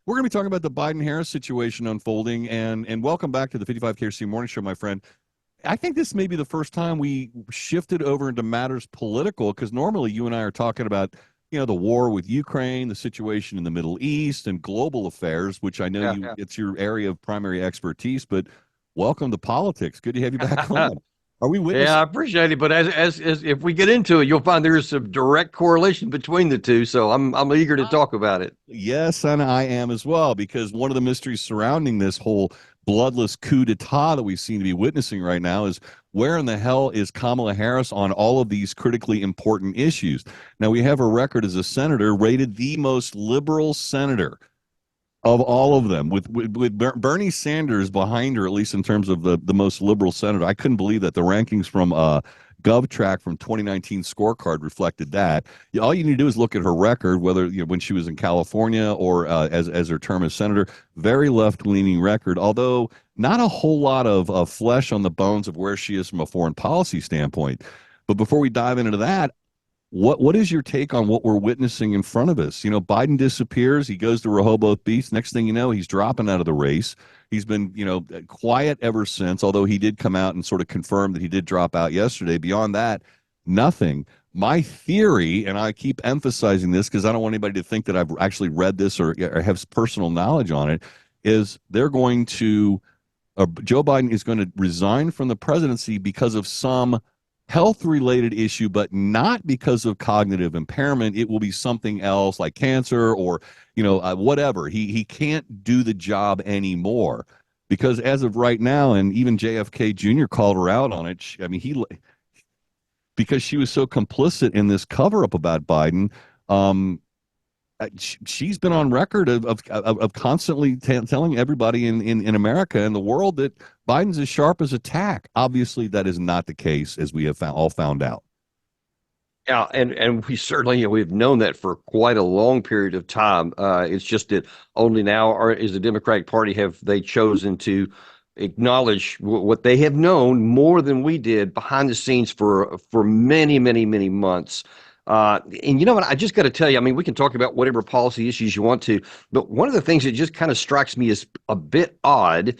We're going to be talking about the Biden-Harris situation unfolding, and welcome back to the 55KRC Morning Show, my friend. I think this may be the first time we shifted over into matters political, because normally you and I are talking about, the war with Ukraine, the situation in the Middle East, and global affairs, which I know it's your area of primary expertise, but welcome to politics. Good to have you back on. Are we witnessing? Yeah, I appreciate it, but as if we get into it, you'll find there is some direct correlation between the two. So I'm eager to talk about it. Yes, and I am as well, because one of the mysteries surrounding this whole bloodless coup d'etat that we seem to be witnessing right now is where in the hell is Kamala Harris on all of these critically important issues? Now, we have her record as a senator, rated the most liberal senator of all of them, with Bernie Sanders behind her, at least in terms of the most liberal senator. I couldn't believe that the rankings from GovTrack from 2019 scorecard reflected that. All you need to do is look at her record, whether when she was in California or as her term as senator. Very left-leaning record, although not a whole lot of flesh on the bones of where she is from a foreign policy standpoint. But before we dive into that, what is your take on what we're witnessing in front of us? Biden disappears. He goes to Rehoboth Beach. Next thing you know, he's dropping out of the race. He's been, quiet ever since, although he did come out and sort of confirm that he did drop out yesterday. Beyond that, nothing. My theory, and I keep emphasizing this because I don't want anybody to think that I've actually read this or have personal knowledge on it, is Joe Biden is going to resign from the presidency because of some health-related issue, but not because of cognitive impairment. It will be something else like cancer or, whatever. He can't do the job anymore because as of right now, and even JFK Jr. called her out on it. Because she was so complicit in this cover-up about Biden. She's been on record of constantly telling everybody in America and the world that Biden's as sharp as a tack. Obviously, that is not the case, as we have all found out. Yeah, and we certainly we've known that for quite a long period of time. It's just that only now is the Democratic Party have they chosen to acknowledge what they have known more than we did behind the scenes for many, many, many months. And you know what? I just got to tell you, I mean, we can talk about whatever policy issues you want to, but one of the things that just kind of strikes me as a bit odd,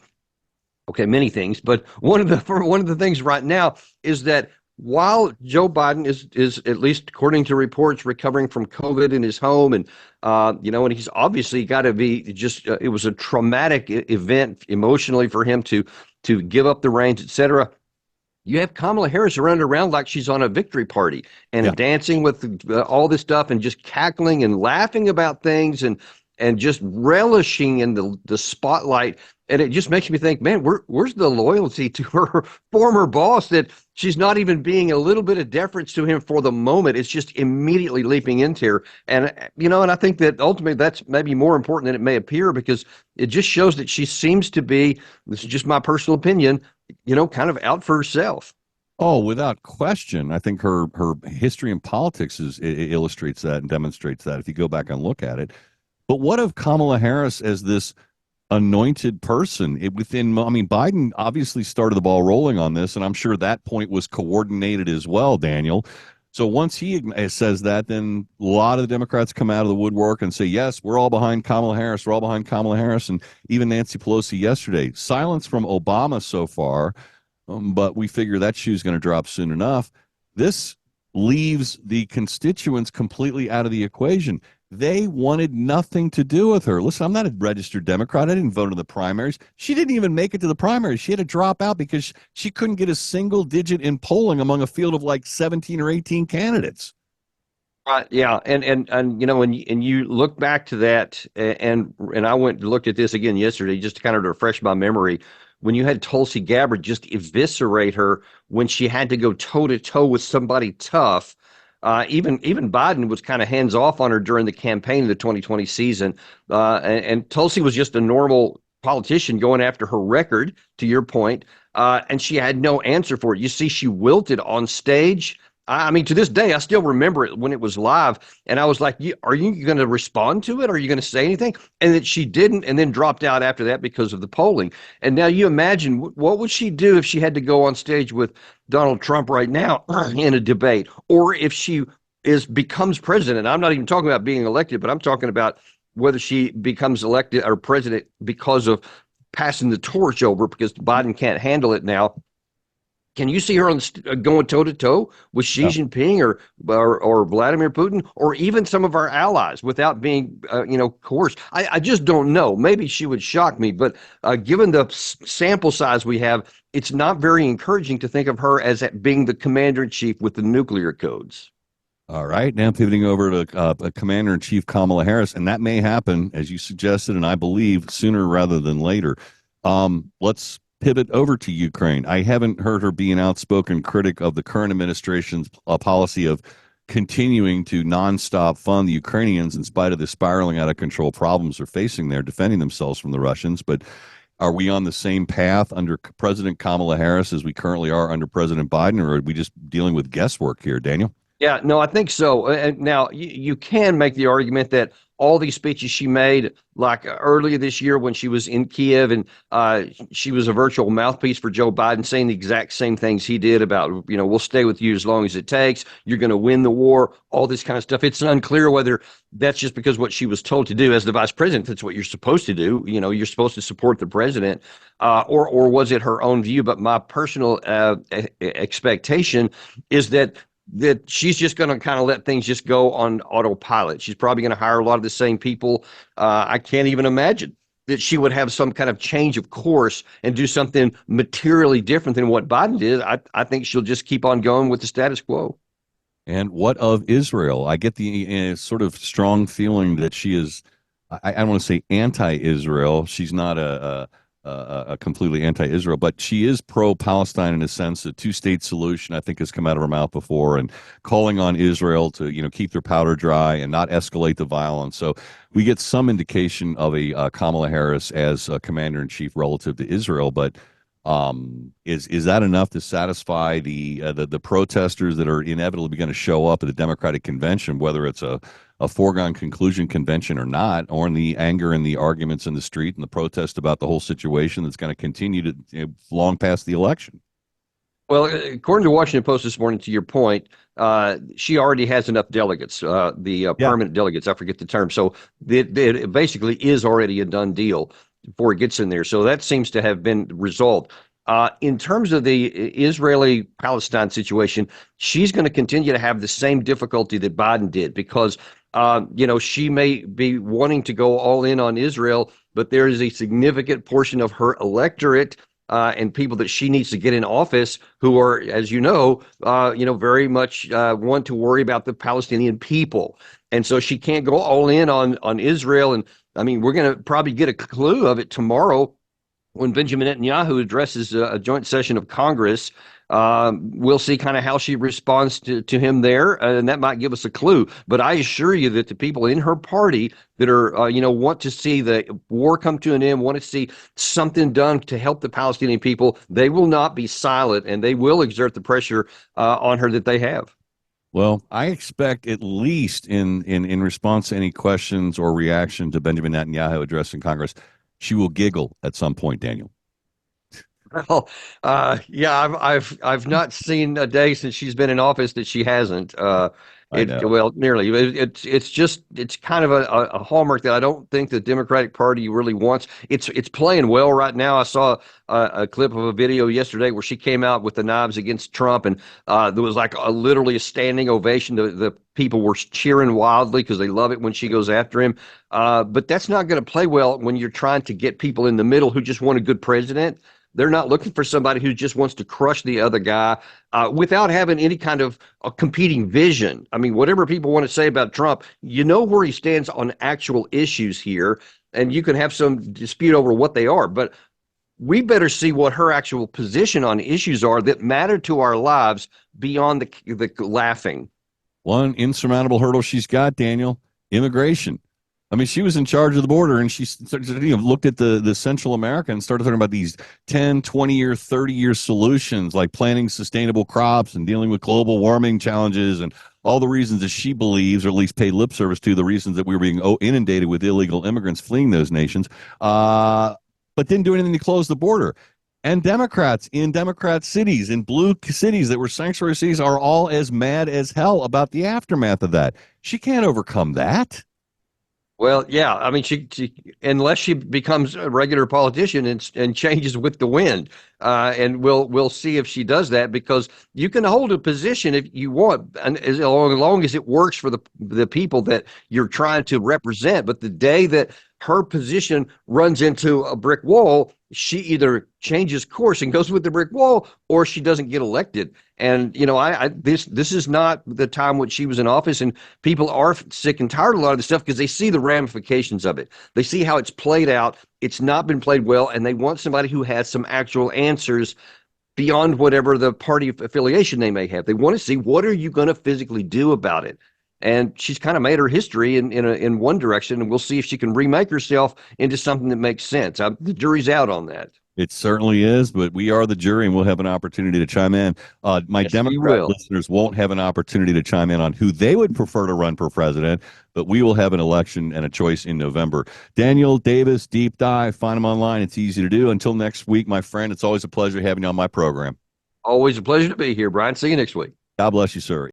okay, many things, but one of the things right now is that while Joe Biden is at least according to reports recovering from COVID in his home, and and he's obviously got to be just it was a traumatic event emotionally for him to give up the reins, etc. You have Kamala Harris running around like she's on a victory party and dancing with all this stuff and just cackling and laughing about things and just relishing in the spotlight. And it just makes me think, man, where's the loyalty to her former boss that she's not even being a little bit of deference to him for the moment? It's just immediately leaping into her. And, and I think that ultimately that's maybe more important than it may appear because it just shows that she seems to be, this is just my personal opinion, kind of out for herself. Oh, without question. I think her history in politics illustrates that and demonstrates that if you go back and look at it. But what of Kamala Harris as this anointed person Biden obviously started the ball rolling on this, and I'm sure that point was coordinated as well, Daniel. So once he says that, then a lot of the Democrats come out of the woodwork and say, yes, we're all behind Kamala Harris. We're all behind Kamala Harris. And even Nancy Pelosi yesterday. Silence from Obama so far, but we figure that shoe's going to drop soon enough. This leaves the constituents completely out of the equation. They wanted nothing to do with her. Listen, I'm not a registered Democrat. I didn't vote in the primaries. She didn't even make it to the primaries. She had to drop out because she couldn't get a single digit in polling among a field of like 17 or 18 candidates. Right. Yeah. And when you look back to that, and I went and looked at this again yesterday just to kind of refresh my memory. When you had Tulsi Gabbard just eviscerate her when she had to go toe to toe with somebody tough. Even Biden was kind of hands off on her during the campaign of the 2020 season. And Tulsi was just a normal politician going after her record, to your point. And she had no answer for it. You see, she wilted on stage. I mean, to this day, I still remember it when it was live. And I was like, are you going to respond to it? Are you going to say anything? And that she didn't, and then dropped out after that because of the polling. And now you imagine, what would she do if she had to go on stage with Donald Trump right now in a debate? Or if she becomes president? I'm not even talking about being elected, but I'm talking about whether she becomes elected or president because of passing the torch over because Biden can't handle it now. Can you see her going toe to toe with Xi Jinping or Vladimir Putin or even some of our allies without being coerced? I just don't know. Maybe she would shock me, but given the sample size we have, it's not very encouraging to think of her as being the commander in chief with the nuclear codes. All right, now pivoting over to Commander in Chief Kamala Harris, and that may happen, as you suggested, and I believe sooner rather than later. Let's pivot over to Ukraine. I haven't heard her be an outspoken critic of the current administration's policy of continuing to nonstop fund the Ukrainians in spite of the spiraling out of control problems they're facing there, defending themselves from the Russians. But are we on the same path under President Kamala Harris as we currently are under President Biden, or are we just dealing with guesswork here, Daniel? Yeah, no, I think so. And now you can make the argument that all these speeches she made, like earlier this year when she was in Kiev and she was a virtual mouthpiece for Joe Biden, saying the exact same things he did about, we'll stay with you as long as it takes. You're going to win the war, all this kind of stuff. It's unclear whether that's just because what she was told to do as the vice president. That's what you're supposed to do. You're supposed to support the president, or was it her own view? But my personal expectation is that she's just going to kind of let things just go on autopilot. She's probably going to hire a lot of the same people. I can't even imagine that she would have some kind of change of course and do something materially different than what Biden did. I think she'll just keep on going with the status quo. And what of Israel? I get the sort of strong feeling that she is, I don't want to say anti-Israel. She's not a completely anti-Israel, but she is pro-Palestine in a sense. A two-state solution, I think, has come out of her mouth before, and calling on Israel to, keep their powder dry and not escalate the violence. So we get some indication of a Kamala Harris as a commander-in-chief relative to Israel, but is that enough to satisfy the protesters that are inevitably going to show up at the Democratic convention, whether it's a foregone conclusion convention or not, or in the anger and the arguments in the street and the protest about the whole situation that's going to continue to long past the election? Well, according to Washington Post this morning, to your point, she already has enough delegates, permanent delegates. I forget the term. So it basically is already a done deal before it gets in there. So that seems to have been resolved. In terms of the Israeli-Palestine situation, she's going to continue to have the same difficulty that Biden did because, she may be wanting to go all in on Israel, but there is a significant portion of her electorate and people that she needs to get in office who are, as very much want to worry about the Palestinian people. And so she can't go all in on Israel. And I mean, we're going to probably get a clue of it tomorrow when Benjamin Netanyahu addresses a joint session of Congress. We'll see kind of how she responds to him there, and that might give us a clue. But I assure you that the people in her party that are, want to see the war come to an end, want to see something done to help the Palestinian people, they will not be silent, and they will exert the pressure on her that they have. Well, I expect at least in response to any questions or reaction to Benjamin Netanyahu addressing Congress, she will giggle at some point, Daniel. Well, I've not seen a day since she's been in office that she hasn't. Nearly. It's kind of a hallmark that I don't think the Democratic Party really wants. It's playing well right now. I saw a clip of a video yesterday where she came out with the knives against Trump, and there was like literally a standing ovation. The people were cheering wildly because they love it when she goes after him. But that's not going to play well when you're trying to get people in the middle who just want a good president. They're not looking for somebody who just wants to crush the other guy without having any kind of a competing vision. I mean, whatever people want to say about Trump, where he stands on actual issues here, and you can have some dispute over what they are. But we better see what her actual position on issues are that matter to our lives beyond the laughing. One insurmountable hurdle she's got, Daniel, immigration. I mean, she was in charge of the border, and she looked at the Central America and started talking about these 10, 20-year, 30-year solutions like planting sustainable crops and dealing with global warming challenges and all the reasons that she believes, or at least paid lip service to, the reasons that we were being inundated with illegal immigrants fleeing those nations, but didn't do anything to close the border. And Democrats in Democrat cities, in blue cities that were sanctuary cities, are all as mad as hell about the aftermath of that. She can't overcome that. Well, yeah. I mean, she unless she becomes a regular politician and changes with the wind, and we'll see if she does that because you can hold a position if you want, and as long as it works for the people that you're trying to represent. But the day that her position runs into a brick wall, she either changes course and goes with the brick wall, or she doesn't get elected. And this is not the time when she was in office, and people are sick and tired of a lot of the stuff because they see the ramifications of it. They see how it's played out. It's not been played well, and they want somebody who has some actual answers beyond whatever the party affiliation they may have. They want to see what are you going to physically do about it. And she's kind of made her history in one direction, and we'll see if she can remake herself into something that makes sense. The jury's out on that. It certainly is, but we are the jury and we'll have an opportunity to chime in. My Yes, you Democrat will. listeners won't have an opportunity to chime in on who they would prefer to run for president, but we will have an election and a choice in November. Daniel Davis, Deep Dive, find him online. It's easy to do. Until next week, my friend, it's always a pleasure having you on my program. Always a pleasure to be here, Brian. See you next week. God bless you, sir.